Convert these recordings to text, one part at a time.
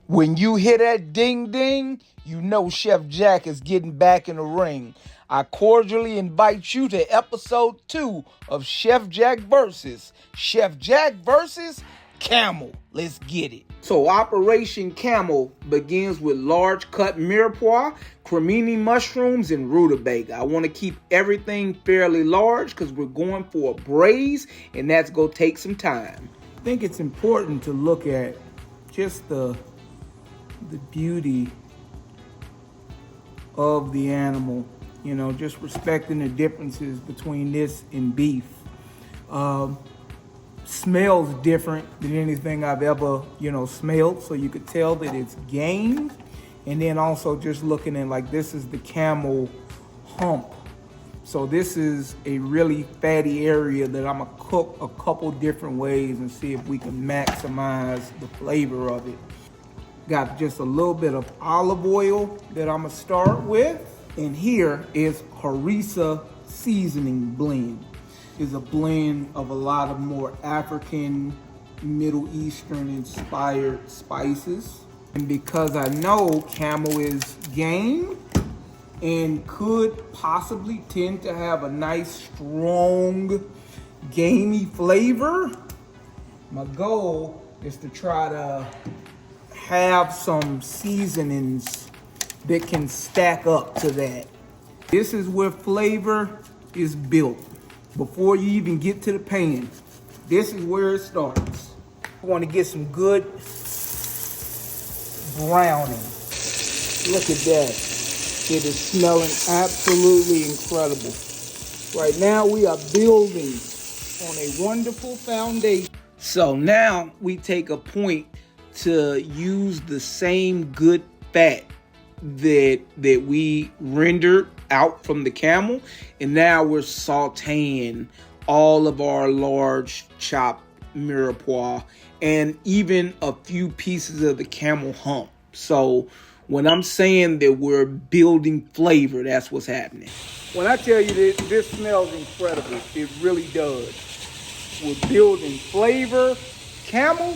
When you hear that ding ding, you know Chef Jack is getting back in the ring. I cordially invite you to episode 2 of Chef Jack versus Camel. Let's get it. So Operation Camel begins with large cut mirepoix, cremini mushrooms, and rutabaga. I want to keep everything fairly large because we're going for a braise, and that's going to take some time. I think it's important to look at just the beauty of the animal, just respecting the differences between this and beef. Smells different than anything I've ever, smelled, so you could tell that it's game. And then also just looking at, like, this is the camel hump. So this is a really fatty area that I'm gonna cook a couple different ways and see if we can maximize the flavor of it. Got just a little bit of olive oil that I'm gonna start with. And here is harissa seasoning blend. It's a blend of a lot of more African, Middle Eastern inspired spices. And because I know camel is game and could possibly tend to have a nice, strong, gamey flavor, my goal is to try to have some seasonings that can stack up to that. This is where flavor is built. Before you even get to the pan, this is where it starts. I want to get some good browning. Look at that. It is smelling absolutely incredible. Right now we are building on a wonderful foundation. So now we take a point to use the same good fat that we rendered out from the camel, and now we're sauteing all of our large chopped mirepoix and even a few pieces of the camel hump. So when I'm saying that we're building flavor, that's what's happening. When I tell you that this smells incredible, it really does. We're building flavor. Camel,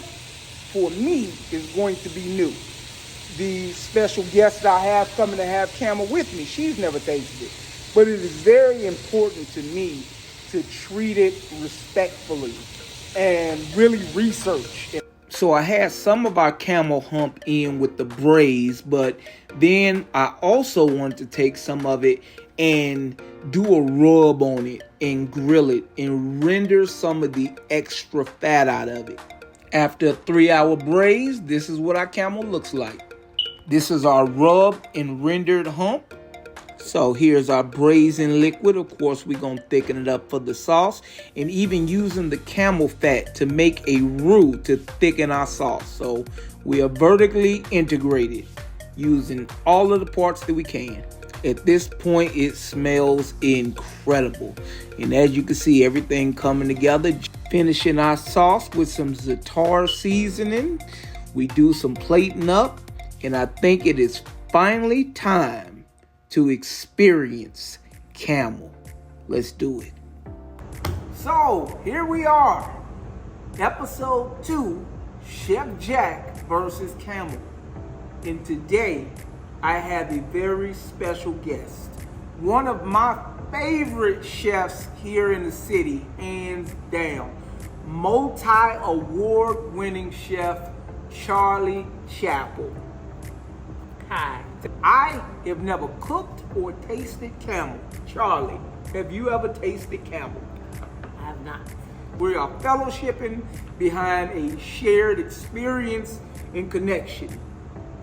for me, is going to be new. The special guest I have coming to have camel with me, she's never tasted it. But it is very important to me to treat it respectfully and really research it. So I had some of our camel hump in with the braise, but then I also want to take some of it and do a rub on it and grill it and render some of the extra fat out of it. After a 3-hour braise, this is what our camel looks like. This is our rub and rendered hump. So here's our braising liquid. Of course, we're going to thicken it up for the sauce, and even using the camel fat to make a roux to thicken our sauce. So we are vertically integrated using all of the parts that we can. At this point, it smells incredible. And as you can see, everything coming together. Finishing our sauce with some za'atar seasoning. We do some plating up, and I think it is finally time to experience camel. Let's do it. So here we are, episode 2, Chef Jack versus Camel. And today I have a very special guest, one of my favorite chefs here in the city, hands down, multi-award winning chef Charlie Chappell. Hi. I have never cooked or tasted camel. Charlie, have you ever tasted camel? I have not. We are fellowshipping behind a shared experience and connection.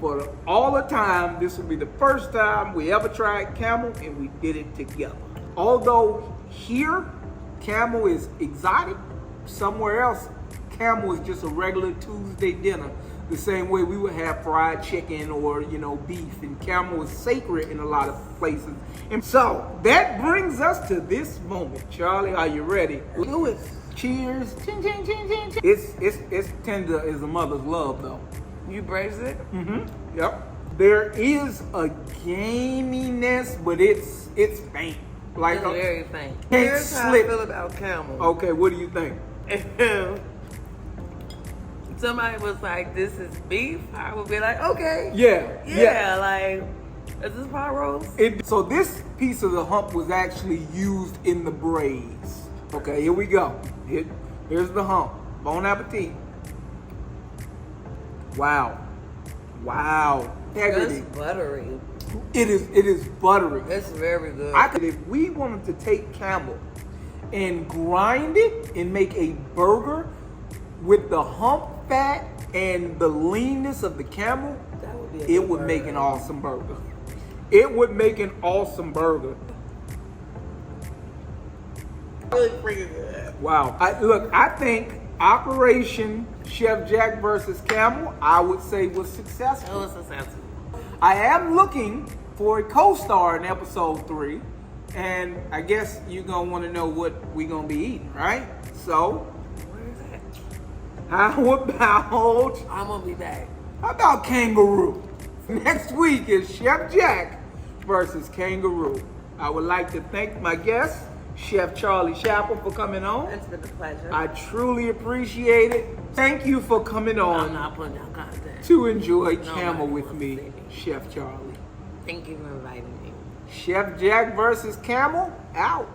For all the time, this will be the first time we ever tried camel, and we did it together. Although here, camel is exotic, somewhere else, camel is just a regular Tuesday dinner. The same way we would have fried chicken or, beef, and camel is sacred in a lot of places. And so that brings us to this moment. Charlie, are you ready? Do it. Cheers. Ching, ching, ching, ching, ching. It's tender as a mother's love, though. You braised it? Mm-hmm. Yep. There is a gaminess, but it's faint. Like it's very faint. Here's how I feel about camel. Okay, what do you think? somebody was like, "This is beef," I would be like, "Okay, Yeah. like, is this pot roast?" So this piece of the hump was actually used in the braise. Okay, here we go. Here's the hump. Bon appetit. Wow. Integrity. It's buttery. It is buttery. It's very good. If we wanted to take camel and grind it and make a burger with the hump fat and the leanness of the camel, That would be it would make an awesome burger. It would make an awesome burger. Really freaking good. Wow. I think Operation Chef Jack versus Camel, I would say was That successful. was successful. I am looking for a co-star in episode 3, and I guess you're gonna want to know what we're gonna be eating, right? So, Where is that? how about I'm gonna be back. kangaroo? Next week is Chef Jack versus kangaroo. I would like to thank my guest, Chef Charlie Chappell, for coming on. It's been a pleasure. I truly appreciate it. Thank you for coming I'm on not putting down content. to enjoy No, Camel I with won't me, say it. Chef Charlie. Thank you for inviting me. Chef Jack versus Camel, out.